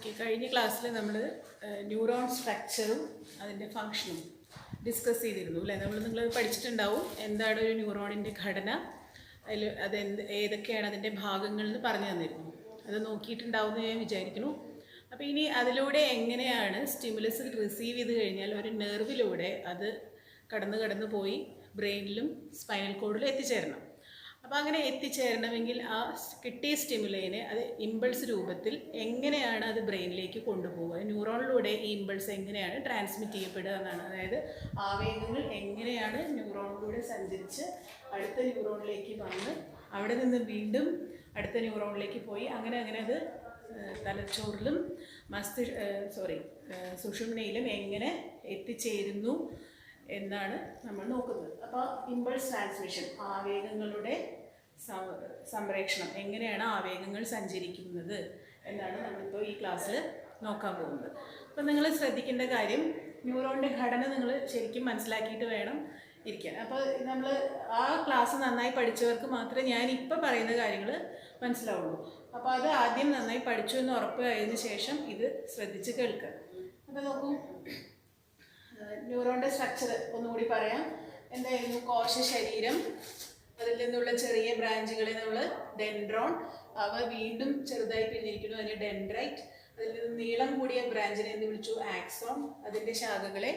Okay, കഴിഞ്ഞ ക്ലാസ്സിൽ നമ്മൾ ന്യൂറോൺ സ്ട്രക്ചറും അതിൻ്റെ ഫങ്ഷനും ഡിസ്കസ് ചെയ്തിരുന്നു അല്ലേ. നിങ്ങൾ പഠിച്ചിട്ടുണ്ടാവും എന്താണ് ഒരു ന്യൂറോണിൻ്റെ ഘടന, അത് ഏതൊക്കെയാണ് അതിൻ്റെ ഭാഗങ്ങൾ എന്ന് പറഞ്ഞു തന്നിരുന്നു. അത് നോക്കിയിട്ടുണ്ടാവും എന്ന് ഞാൻ വിചാരിക്കുന്നു. അപ്പോൾ ഇനി അതിലൂടെ എങ്ങനെയാണ് സ്റ്റിമുലസ് റിസീവ് ചെയ്ത് കഴിഞ്ഞാൽ ഒരു നെർവിലൂടെ അത് കടന്നു പോയി ബ്രെയിനിലും സ്പൈനൽ കോഡിലും എത്തിച്ചേരണം. അപ്പോൾ അങ്ങനെ എത്തിച്ചേരണമെങ്കിൽ ആ കിട്ടിയ സ്റ്റിമുലൈനെ അത് ഇമ്പൾസ് രൂപത്തിൽ എങ്ങനെയാണ് അത് ബ്രെയിനിലേക്ക് കൊണ്ടുപോവുക, ന്യൂറോണിലൂടെ ഈ ഇമ്പൾസ് എങ്ങനെയാണ് ട്രാൻസ്മിറ്റ് ചെയ്യപ്പെടുക എന്നാണ്. അതായത് ആവേഗങ്ങൾ എങ്ങനെയാണ് ന്യൂറോണിലൂടെ സഞ്ചരിച്ച് അടുത്ത ന്യൂറോണിലേക്ക് വന്ന് അവിടെ നിന്ന് വീണ്ടും അടുത്ത ന്യൂറോണിലേക്ക് പോയി അങ്ങനെ അത് തലച്ചോറിലും സുഷുമ്നയിലും എങ്ങനെ എത്തിച്ചേരുന്നു എന്നാണ് നമ്മൾ നോക്കുന്നത്. അപ്പോൾ ഇമ്പൾസ് ട്രാൻസ്മിഷൻ, ആവേഗങ്ങളുടെ സംപ്രേഷണം, എങ്ങനെയാണ് ആവേഗങ്ങൾ സഞ്ചരിക്കുന്നത് എന്നാണ് നമ്മളിപ്പോൾ ഈ ക്ലാസ്സിൽ നോക്കാൻ പോകുന്നത്. അപ്പോൾ നിങ്ങൾ ശ്രദ്ധിക്കേണ്ട കാര്യം, ന്യൂറോണിൻ്റെ ഘടന നിങ്ങൾ ശരിക്കും മനസ്സിലാക്കിയിട്ട് വേണം ഇരിക്കാൻ. അപ്പോൾ നമ്മൾ ആ ക്ലാസ് നന്നായി പഠിച്ചവർക്ക് മാത്രമേ ഞാനിപ്പോൾ പറയുന്ന കാര്യങ്ങൾ മനസ്സിലാവുള്ളൂ. അപ്പോൾ അത് ആദ്യം നന്നായി പഠിച്ചു എന്ന് ഉറപ്പായതിനു ശേഷം ഇത് ശ്രദ്ധിച്ച് കേൾക്കുക. അപ്പോൾ നോക്കൂ, ന്യൂറോണിൻ്റെ സ്ട്രക്ചർ ഒന്നുകൂടി പറയാം. എന്തായിരുന്നു? കോശ ശരീരം, അതിൽ നിന്നുള്ള ചെറിയ ബ്രാഞ്ചുകളെ നമ്മൾ ഡെൻഡ്രോൺ, അവ വീണ്ടും ചെറുതായി പിരിഞ്ഞിരിക്കുന്നു, അതിന് ഡെൻഡ്രൈറ്റ്. അതിൽ നിന്ന് നീളം കൂടിയ ബ്രാഞ്ചിനെ എന്ത് വിളിച്ചു? ആക്സോൺ. അതിൻ്റെ ശാഖകളെ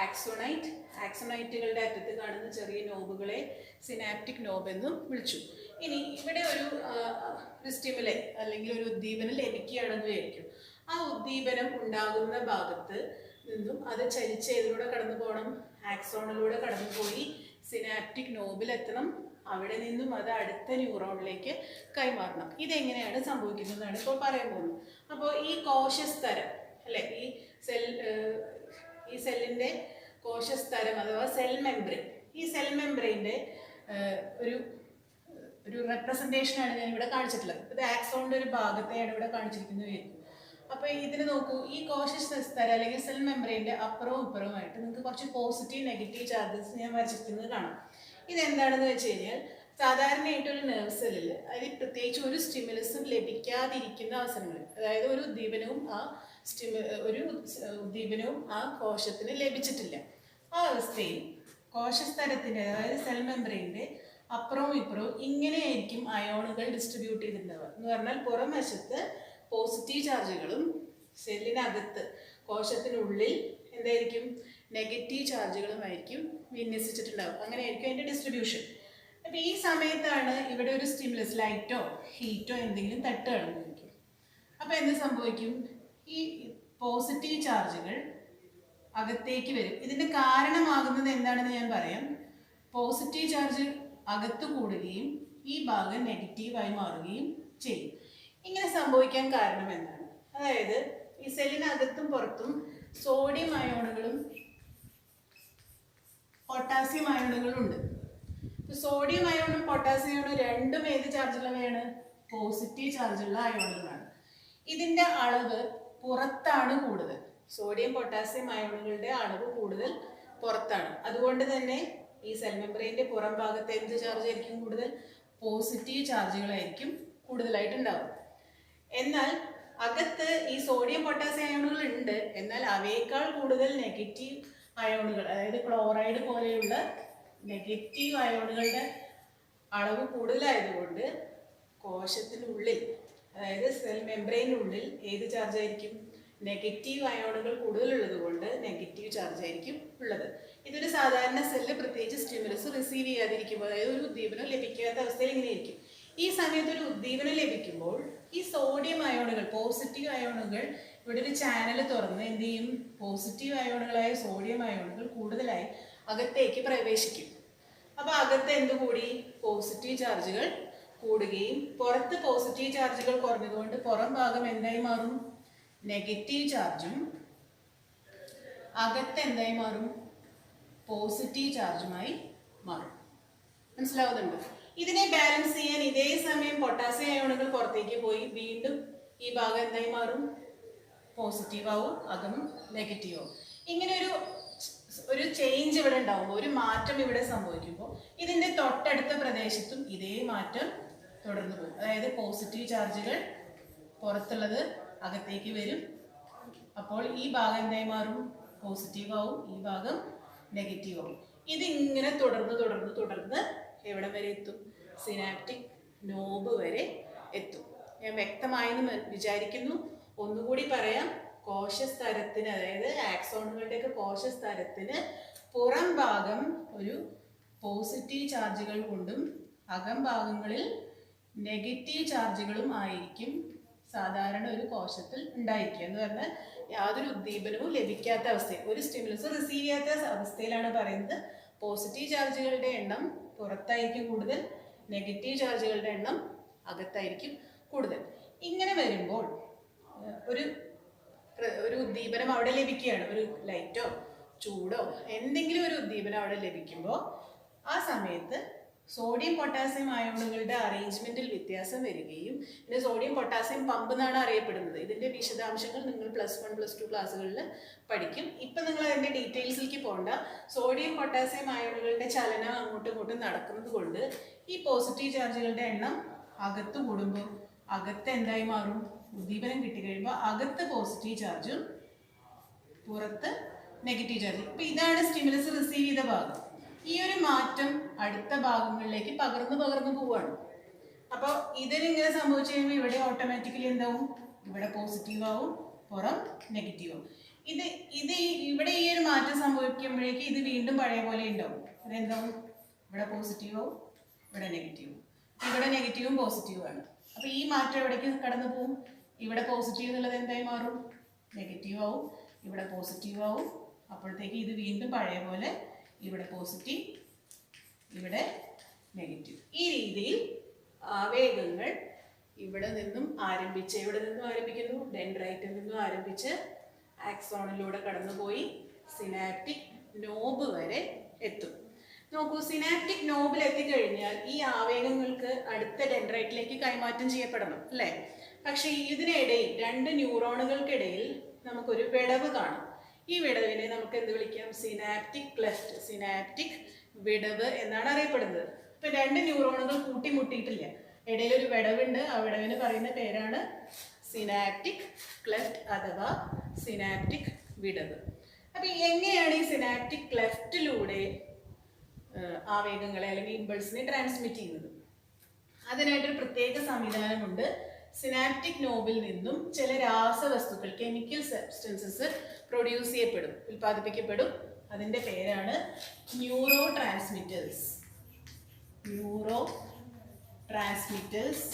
ആക്സോണൈറ്റ്. ആക്സോണൈറ്റുകളുടെ അറ്റത്ത് കാണുന്ന ചെറിയ നോബുകളെ സിനാപ്റ്റിക് നോബ് എന്നും വിളിച്ചു. ഇനി ഇവിടെ ഒരു സ്റ്റിമുലൈ അല്ലെങ്കിൽ ഒരു ഉദ്ദീപനം ലഭിക്കുകയാണെന്ന് വിചാരിക്കും. ആ ഉദ്ദീപനം ഉണ്ടാകുന്ന ഭാഗത്ത് നിന്നും അത് ചലിച്ച് ഏതിലൂടെ കടന്നു പോകണം? ആക്സോണിലൂടെ കടന്നു പോയി സിനാപ്റ്റിക് നോബിലെത്തണം. അവിടെ നിന്നും അത് അടുത്ത ന്യൂറോണിലേക്ക് കൈമാറണം. ഇതെങ്ങനെയാണ് സംഭവിക്കുന്നതാണ് ഇപ്പോൾ പറയാൻ പോകുന്നത്. അപ്പോൾ ഈ കോശസ്തരം അല്ലെ, ഈ സെല്ലിൻ്റെ കോശസ്തരം അഥവാ സെൽ മെംബ്രെയിൻ, ഈ സെൽ മെംബ്രെയിൻ്റെ ഒരു റെപ്രസെൻറ്റേഷനാണ് ഞാൻ ഇവിടെ കാണിച്ചിട്ടുള്ളത്. ഇത് ആക്സോണിൻ്റെ ഒരു ഭാഗത്തെയാണ് ഇവിടെ കാണിച്ചിരിക്കുന്നത്. അപ്പോൾ ഇതിന് നോക്കൂ, ഈ കോശസ്തരം അല്ലെങ്കിൽ സെൽ മെംബ്രെയിൻ്റെ അപ്പുറവും ഇപ്പുറവുമായിട്ട് നിങ്ങൾക്ക് കുറച്ച് പോസിറ്റീവ് നെഗറ്റീവ് ചാർജസ് ഞാൻ വരച്ചിരിക്കുന്നത് കാണാം. ഇതെന്താണെന്ന് വെച്ച് കഴിഞ്ഞാൽ, സാധാരണയായിട്ടൊരു നെർവ് സെല്ലിൽ അതിൽ പ്രത്യേകിച്ച് ഒരു സ്റ്റിമുലസും ലഭിക്കാതിരിക്കുന്ന അവസരങ്ങളിൽ, അതായത് ഒരു ഉദ്ദീപനവും ആ കോശത്തിന് ലഭിച്ചിട്ടില്ല, ആ അവസ്ഥയിൽ കോശസ്തരത്തിൻ്റെ അതായത് സെൽ മെംബ്രെയിൻ്റെ അപ്പുറവും ഇപ്പുറവും ഇങ്ങനെയായിരിക്കും അയോണുകൾ ഡിസ്ട്രിബ്യൂട്ട് ചെയ്തിട്ടുണ്ടാവുക. എന്ന് പറഞ്ഞാൽ പുറം വശത്ത് പോസിറ്റീവ് ചാർജുകളും സെല്ലിനകത്ത് കോശത്തിനുള്ളിൽ എന്തായിരിക്കും? നെഗറ്റീവ് ചാർജുകളുമായിരിക്കും വിന്യസിച്ചിട്ടുണ്ടാവും. അങ്ങനെയായിരിക്കും അതിൻ്റെ ഡിസ്ട്രിബ്യൂഷൻ. അപ്പോൾ ഈ സമയത്താണ് ഇവിടെ ഒരു സ്റ്റിമുലസ്, ലൈറ്റോ ഹീറ്റോ എന്തെങ്കിലും തട്ടുകയാണെന്നിരിക്കും. അപ്പോൾ എന്ത് സംഭവിക്കും? ഈ പോസിറ്റീവ് ചാർജുകൾ അകത്തേക്ക് വരും. ഇതിൻ്റെ കാരണമാകുന്നത് എന്താണെന്ന് ഞാൻ പറയാം. പോസിറ്റീവ് ചാർജ് അകത്ത് കൂടുകയും ഈ ഭാഗം നെഗറ്റീവായി മാറുകയും ചെയ്യും. ഇങ്ങനെ സംഭവിക്കാൻ കാരണം എന്താണ്? അതായത് ഈ സെല്ലിനകത്തും പുറത്തും സോഡിയം അയോണുകളും പൊട്ടാസ്യം അയോണുകളും ഉണ്ട്. സോഡിയം അയോണും പൊട്ടാസ്യം അയോണും രണ്ടും ഏത് ചാർജുള്ളവയാണ്? പോസിറ്റീവ് ചാർജുള്ള അയോണുകളാണ്. ഇതിൻ്റെ അളവ് പുറത്താണ് കൂടുതൽ. സോഡിയം പൊട്ടാസ്യം അയോണുകളുടെ അളവ് കൂടുതൽ പുറത്താണ്. അതുകൊണ്ട് തന്നെ ഈ സെൽ മെംബ്രെയിൻ്റെ പുറം ഭാഗത്ത് എന്ത് ചാർജ് ആയിരിക്കും കൂടുതൽ? പോസിറ്റീവ് ചാർജുകളായിരിക്കും കൂടുതലായിട്ടുണ്ടാവും. എന്നാൽ അകത്ത് ഈ സോഡിയം പൊട്ടാസ്യം അയോണുകൾ ഉണ്ട്, എന്നാൽ അവയേക്കാൾ കൂടുതൽ നെഗറ്റീവ് അയോണുകൾ, അതായത് ക്ലോറൈഡ് പോലെയുള്ള നെഗറ്റീവ് അയോണുകളുടെ അളവ് കൂടുതലായതുകൊണ്ട് കോശത്തിനുള്ളിൽ, അതായത് സെൽ മെംബ്രെയിനുള്ളിൽ ഏത് ചാർജ് ആയിരിക്കും? നെഗറ്റീവ് അയോണുകൾ കൂടുതലുള്ളത് കൊണ്ട് നെഗറ്റീവ് ചാർജ് ആയിരിക്കും ഉള്ളത്. ഇതൊരു സാധാരണ സെല്ല് പ്രത്യേകിച്ച് സ്റ്റിമുലസ് റിസീവ് ചെയ്യാതിരിക്കുമ്പോൾ, അതായത് ഒരു ഉദ്ദീപനം ലഭിക്കാത്ത അവസ്ഥയിൽ ഇങ്ങനെയായിരിക്കും. ഈ സമയത്ത് ഒരു ഉദ്ദീപനം ലഭിക്കുമ്പോൾ ഈ സോഡിയം അയോണുകൾ, പോസിറ്റീവ് അയോണുകൾ ഇവിടെ ഒരു ചാനൽ തുറന്ന് എന്ത് ചെയ്യും? പോസിറ്റീവ് അയോണുകളായ സോഡിയം അയോണുകൾ കൂടുതലായി അകത്തേക്ക് പ്രവേശിക്കും. അപ്പോൾ അകത്ത് എന്തുകൂടി? പോസിറ്റീവ് ചാർജുകൾ കൂടുകയും പുറത്ത് പോസിറ്റീവ് ചാർജുകൾ കുറഞ്ഞതുകൊണ്ട് പുറം ഭാഗം എന്തായി മാറും? നെഗറ്റീവ് ചാർജും അകത്ത് എന്തായി മാറും? പോസിറ്റീവ് ചാർജുമായി മാറും. മനസ്സിലാവുന്നുണ്ടോ? ഇതിനെ ബാലൻസ് ചെയ്യാൻ ഇതേ സമയം പൊട്ടാസ്യം അയോണുകൾ പുറത്തേക്ക് പോയി വീണ്ടും ഈ ഭാഗം എന്തായി മാറും? പോസിറ്റീവ് ആവും, അകം നെഗറ്റീവ് ആവും. ഇങ്ങനെ ഒരു ചേഞ്ച് ഇവിടെ ഉണ്ടാവുമ്പോൾ, ഒരു മാറ്റം ഇവിടെ സംഭവിക്കുമ്പോൾ ഇതിൻ്റെ തൊട്ടടുത്ത പ്രദേശത്തും ഇതേ മാറ്റം തുടർന്നു പോകും. അതായത് പോസിറ്റീവ് ചാർജുകൾ പുറത്തുള്ളത് അകത്തേക്ക് വരും. അപ്പോൾ ഈ ഭാഗം എന്തായി മാറും? പോസിറ്റീവ് ആവും, ഈ ഭാഗം നെഗറ്റീവ് ആവും. ഇതിങ്ങനെ തുടർന്ന് എവിടെ വരെ എത്തും? സിനാപ്റ്റിക് നോബ് വരെ എത്തും. ഞാൻ വ്യക്തമായെന്ന് വിചാരിക്കുന്നു. ഒന്നുകൂടി പറയാം. കോശസ്തരത്തിന്, അതായത് ആക്സോണുകളുടെയൊക്കെ കോശസ്തരത്തിന് പുറം ഭാഗം ഒരു പോസിറ്റീവ് ചാർജുകൾ കൊണ്ടും അകം ഭാഗങ്ങളിൽ നെഗറ്റീവ് ചാർജുകളും ആയിരിക്കും സാധാരണ ഒരു കോശത്തിൽ ഉണ്ടായിരിക്കുക. എന്ന് പറഞ്ഞാൽ യാതൊരു ഉദ്ദീപനവും ലഭിക്കാത്ത അവസ്ഥയിൽ, ഒരു സ്റ്റിമുലസ് റിസീവ് ചെയ്യാത്ത അവസ്ഥയിലാണ് പറയുന്നത്. പോസിറ്റീവ് ചാർജുകളുടെ എണ്ണം പുറത്തായിരിക്കും കൂടുതൽ, നെഗറ്റീവ് ചാർജുകളുടെ എണ്ണം അകത്തായിരിക്കും കൂടുതൽ. ഇങ്ങനെ വരുമ്പോൾ ഒരു ഉദ്ദീപനം അവിടെ ലഭിക്കുകയാണ്. ഒരു ലൈറ്റോ ചൂടോ എന്തെങ്കിലും ഒരു ഉദ്ദീപനം അവിടെ ലഭിക്കുമ്പോൾ ആ സമയത്ത് സോഡിയം പൊട്ടാസ്യം അയോണുകളുടെ അറേഞ്ച്മെന്റിൽ വ്യത്യാസം വരികയും, പിന്നെ സോഡിയം പൊട്ടാസ്യം പമ്പ് എന്നാണ് അറിയപ്പെടുന്നത്. ഇതിന്റെ വിശദാംശങ്ങൾ നിങ്ങൾ +1 +2 ക്ലാസ്സുകളിൽ പഠിക്കും. ഇപ്പം നിങ്ങൾ അതിന്റെ ഡീറ്റെയിൽസിലേക്ക് പോകണ്ട. സോഡിയം പൊട്ടാസ്യം അയോണുകളുടെ ചലനം അങ്ങോട്ടും ഇങ്ങോട്ടും നടക്കുന്നത് കൊണ്ട് ഈ പോസിറ്റീവ് ചാർജുകളുടെ എണ്ണം അകത്ത് കൂടുമ്പോൾ അകത്ത് എന്തായി മാറും? ഉദ്ദീപനം കിട്ടിക്കഴിയുമ്പോൾ അകത്ത് പോസിറ്റീവ് ചാർജും പുറത്ത് നെഗറ്റീവ് ചാർജും. ഇപ്പം ഇതാണ് സ്റ്റിമുലസ് റിസീവ് ചെയ്ത ഭാഗം. ഈ ഒരു മാറ്റം അടുത്ത ഭാഗങ്ങളിലേക്ക് പകർന്നു പോവാണ്. അപ്പോൾ ഇതിനിങ്ങനെ സംഭവിച്ചു കഴിയുമ്പോൾ ഇവിടെ ഓട്ടോമാറ്റിക്കലി എന്താവും? ഇവിടെ പോസിറ്റീവ് ആവും, പുറം നെഗറ്റീവ് ആവും. ഇവിടെ ഈ ഒരു മാറ്റം സംഭവിക്കുമ്പോഴേക്ക് ഇത് വീണ്ടും പഴയ പോലെ ഉണ്ടാവും. അതെന്താവും? ഇവിടെ പോസിറ്റീവ് ആവും, ഇവിടെ നെഗറ്റീവും, ഇവിടെ നെഗറ്റീവും പോസിറ്റീവും ആണ്. അപ്പോൾ ഈ മാറ്റം എവിടേക്ക് കടന്നു പോകും? ഇവിടെ പോസിറ്റീവ് എന്നുള്ളത് എന്തായി മാറും? നെഗറ്റീവ് ആവും, ഇവിടെ പോസിറ്റീവ് ആവും. അപ്പോഴത്തേക്ക് ഇത് വീണ്ടും പഴയ പോലെ ഇവിടെ പോസിറ്റീവ്, ഇവിടെ നെഗറ്റീവ്. ഈ രീതിയിൽ ആവേഗങ്ങൾ ഇവിടെ നിന്നും ആരംഭിക്കുന്നു? ഡെൻഡ്രൈറ്റിൽ നിന്നും ആരംഭിച്ച് ആക്സോണിലൂടെ കടന്നുപോയി സിനാപ്റ്റിക് നോബ് വരെ എത്തും. നോക്കൂ, സിനാപ്റ്റിക് നോബിൽ എത്തിക്കഴിഞ്ഞാൽ ഈ ആവേഗങ്ങൾക്ക് അടുത്ത ഡെൻഡ്രൈറ്റിലേക്ക് കൈമാറ്റം ചെയ്യപ്പെടണം, അല്ലേ? പക്ഷേ ഇതിനിടയിൽ രണ്ട് ന്യൂറോണുകൾക്കിടയിൽ നമുക്കൊരു വിടവ് കാണും. ഈ വിടവിനെ നമുക്ക് എന്ത് വിളിക്കാം? സിനാപ്റ്റിക് ക്ലെഫ്റ്റ്, സിനാപ്റ്റിക് വിടവ് എന്നാണ് അറിയപ്പെടുന്നത്. ഇപ്പൊ രണ്ട് ന്യൂറോണുകൾ കൂട്ടിമുട്ടിയിട്ടില്ല, ഇടയിൽ ഒരു വിടവുണ്ട്. ആ വിടവിന് പറയുന്ന പേരാണ് സിനാപ്റ്റിക് ക്ലെഫ്റ്റ് അഥവാ സിനാപ്റ്റിക് വിടവ്. അപ്പൊ എങ്ങനെയാണ് ഈ സിനാപ്റ്റിക് ക്ലെഫ്റ്റിലൂടെ ആവേഗങ്ങളെ അല്ലെങ്കിൽ ഇമ്പൾസിനെ ട്രാൻസ്മിറ്റ് ചെയ്യുന്നത്? അതിനായിട്ടൊരു പ്രത്യേക സംവിധാനമുണ്ട്. സിനാപ്റ്റിക് നോബിൽ നിന്നും ചില രാസവസ്തുക്കൾ, കെമിക്കൽ സബ്സ്റ്റൻസസ് പ്രൊഡ്യൂസ് ചെയ്യപ്പെടും, ഉൽപ്പാദിപ്പിക്കപ്പെടും. അതിൻ്റെ പേരാണ് ന്യൂറോ ട്രാൻസ്മിറ്റേഴ്സ്. ന്യൂറോ ട്രാൻസ്മിറ്റേഴ്സ്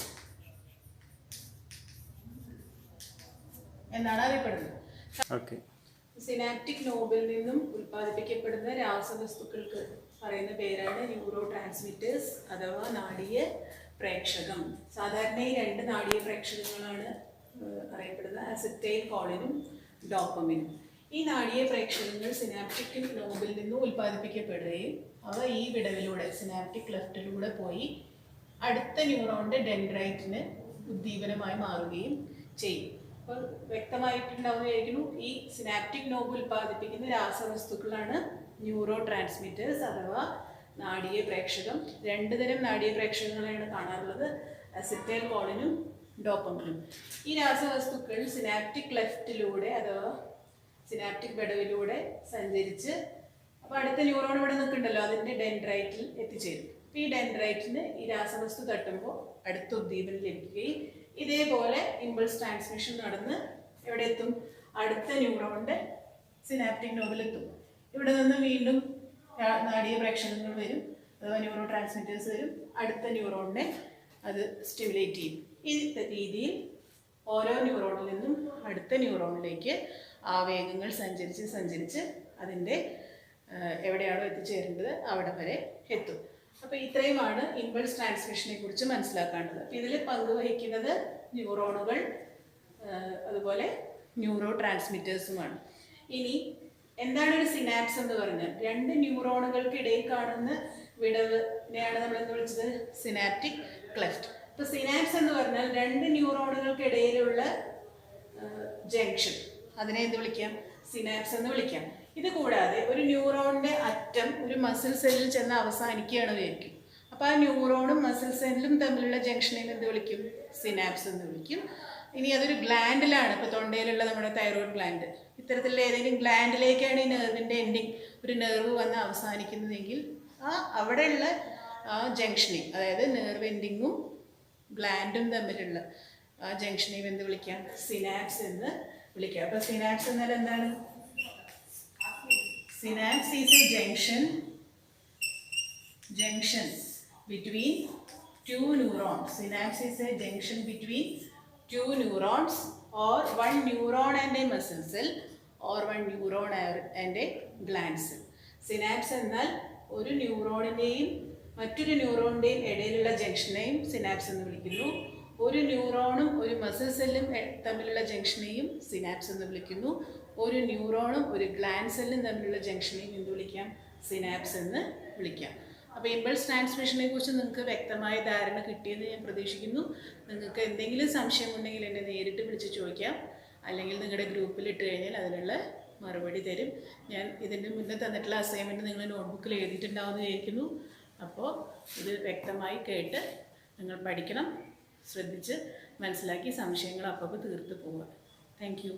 എന്നാണ് അറിയപ്പെടുന്നത്. സിനാപ്റ്റിക് നോബിൽ നിന്നും ഉൽപ്പാദിപ്പിക്കപ്പെടുന്ന രാസവസ്തുക്കൾക്ക് പറയുന്ന പേരാണ് ന്യൂറോ ട്രാൻസ്മിറ്റേഴ്സ് അഥവാ നാഡീയ പ്രേക്ഷകം. സാധാരണ ഈ രണ്ട് നാഡീയ പ്രേക്ഷകങ്ങളാണ് അറിയപ്പെടുന്നത്, അസറ്റൈൽ കോളിനും ഡോപ്പമിനും. ഈ നാഡീയ പ്രേക്ഷകങ്ങൾ സിനാപ്റ്റിക് നോബിൽ നിന്നും ഉൽപ്പാദിപ്പിക്കപ്പെടുകയും അവ ഈ വിടവിലൂടെ സിനാപ്റ്റിക് ക്ലെഫ്റ്റിലൂടെ പോയി അടുത്ത ന്യൂറോണിന്റെ ഡെൻഡ്രൈറ്റിന് ഉദ്ദീപനമായി മാറുകയും ചെയ്യും. അപ്പോൾ വ്യക്തമായിട്ടുണ്ടാവുകയായിരുന്നു, ഈ സിനാപ്റ്റിക് നോബ് ഉൽപ്പാദിപ്പിക്കുന്ന രാസവസ്തുക്കളാണ് ന്യൂറോ ട്രാൻസ്മിറ്റേഴ്സ് അഥവാ നാഡീയ പ്രേക്ഷകം. രണ്ട് തരം നാഡീയ പ്രേക്ഷകങ്ങളാണ് കാണാറുള്ളത്, അസറ്റൈൽ കോളിനും ഡോപ്പമിനും. ഈ രാസവസ്തുക്കൾ സിനാപ്റ്റിക് ക്ലെഫ്റ്റിലൂടെ അഥവാ സിനാപ്റ്റിക് വിടവിലൂടെ സഞ്ചരിച്ച് അപ്പോൾ അടുത്ത ന്യൂറോൺ ഇവിടെ നിൽക്കുന്നുണ്ടല്ലോ, അതിൻ്റെ ഡെൻഡ്രൈറ്റിൽ എത്തിച്ചേരും. അപ്പോൾ ഈ ഡെൻഡ്രൈറ്റിന് ഈ രാസവസ്തു തട്ടുമ്പോൾ അടുത്ത ഉദ്ദീപനം ലഭിക്കുകയും ഇതേപോലെ ഇമ്പൾസ് ട്രാൻസ്മിഷൻ നടന്ന് എവിടെ എത്തും? അടുത്ത ന്യൂറോണിൻ്റെ സിനാപ്റ്റിക് നോബിലെത്തും. ഇവിടെ നിന്ന് വീണ്ടും നാഡീയ പ്രേക്ഷകങ്ങൾ വരും അഥവാ ന്യൂറോ ട്രാൻസ്മിറ്റേഴ്സ് വരും, അടുത്ത ന്യൂറോണിനെ അത് സ്റ്റിമുലേറ്റ് ചെയ്യും. ഈ രീതിയിൽ ഓരോ ന്യൂറോണിൽ നിന്നും അടുത്ത ന്യൂറോണിലേക്ക് ആവേഗങ്ങൾ സഞ്ചരിച്ച് അതിൻ്റെ എവിടെയാണോ എത്തിച്ചേരേണ്ടത് അവിടെ വരെ എത്തും. അപ്പോൾ ഇത്രയുമാണ് ഇമ്പൾസ് ട്രാൻസ്മിഷനെ കുറിച്ച് മനസ്സിലാക്കേണ്ടത്. ഇതിൽ പങ്കുവഹിക്കുന്നത് ന്യൂറോണുകൾ അതുപോലെ ന്യൂറോ ട്രാൻസ്മിറ്റേഴ്സുമാണ്. ഇനി എന്താണ് ഒരു സിനാപ്സ് എന്ന് പറഞ്ഞാൽ? രണ്ട് ന്യൂറോണുകൾക്കിടയിൽ കാണുന്ന വിടവിനെയാണ് നമ്മൾ എന്ത് വിളിച്ചത്? Synaptic cleft. ഇപ്പോൾ സിനാപ്സ് എന്ന് പറഞ്ഞാൽ രണ്ട് ന്യൂറോണുകൾക്കിടയിലുള്ള ജംഗ്ഷൻ, അതിനെ എന്ത് വിളിക്കാം? സിനാപ്സ് എന്ന് വിളിക്കാം. ഇത് കൂടാതെ ഒരു ന്യൂറോണിൻ്റെ അറ്റം ഒരു മസിൽ സെല്ലിൽ ചെന്ന് അവസാനിക്കുകയാണ് വിചാരിക്കും. അപ്പോൾ ആ ന്യൂറോണും മസിൽ സെല്ലും തമ്മിലുള്ള ജംഗ്ഷനെ എന്ത് വിളിക്കും? സിനാപ്സ് എന്ന് വിളിക്കും. ഇനി അതൊരു ഗ്ലാൻഡിലാണ്, ഇപ്പോൾ തൊണ്ടയിലുള്ള നമ്മുടെ തൈറോയ്ഡ് ഗ്ലാൻഡ്, ഇത്തരത്തിലുള്ള ഏതെങ്കിലും ഗ്ലാൻഡിലേക്കാണ് ഈ നെർവിൻ്റെ എൻഡിങ്, ഒരു നെർവ് വന്ന് അവസാനിക്കുന്നതെങ്കിൽ അവിടെയുള്ള ആ ജംഗ്ഷനെ, അതായത് നെർവ് എൻഡിങ്ങും ഗ്ലാൻഡും തമ്മിലുള്ള ആ ജംഗ്ഷനെ എന്ത് വിളിക്കാം? സിനാപ്സ് എന്ന് വിളിക്കാം. അപ്പോൾ സിനാപ്സ് എന്നാൽ എന്താണ്? Synapse is A junction between two neurons. Synapse is a junction between two neurons, or one neuron and a muscle cell, or one neuron and a gland cell. Synapse എന്നാൽ ഒരു ന്യൂറോണിൻ്റെയും മറ്റൊരു ന്യൂറോണിൻ്റെയും ഇടയിലുള്ള ജംഗ്ഷനെയും synapse എന്ന് വിളിക്കുന്നു. ഒരു ന്യൂറോണും ഒരു മസിൽ സെല്ലും തമ്മിലുള്ള ജംഗ്ഷനെയും സിനാപ്സ് എന്ന് വിളിക്കുന്നു. ഒരു ന്യൂറോണും ഒരു ഗ്ലാൻഡ് സെല്ലും തമ്മിലുള്ള ജംഗ്ഷനെയും എന്ത് വിളിക്കാം? സിനാപ്സ് എന്ന് വിളിക്കാം. അപ്പോൾ ഇമ്പൾസ് ട്രാൻസ്മിഷനെ കുറിച്ച് നിങ്ങൾക്ക് വ്യക്തമായ ധാരണ കിട്ടിയെന്ന് ഞാൻ പ്രതീക്ഷിക്കുന്നു. നിങ്ങൾക്ക് എന്തെങ്കിലും സംശയമുണ്ടെങ്കിൽ എന്നെ നേരിട്ട് വിളിച്ച് ചോദിക്കാം, അല്ലെങ്കിൽ നിങ്ങളുടെ ഗ്രൂപ്പിൽ ഇട്ട് കഴിഞ്ഞാൽ അതിനുള്ള മറുപടി തരും. ഞാൻ ഇതിൻ്റെ മുന്നേ തന്നിട്ടുള്ള അസൈൻമെൻറ്റ് നിങ്ങൾ നോട്ട്ബുക്കിൽ എഴുതിയിട്ടുണ്ടാവുമെന്ന് വിചാരിക്കുന്നു. അപ്പോൾ ഇത് വ്യക്തമായി കേട്ട് നിങ്ങൾ പഠിക്കണം, ശ്രദ്ധിച്ച് മനസ്സിലാക്കി സംശയങ്ങൾ അപ്പോൾ തീർത്ത് പോവുക. Thank you.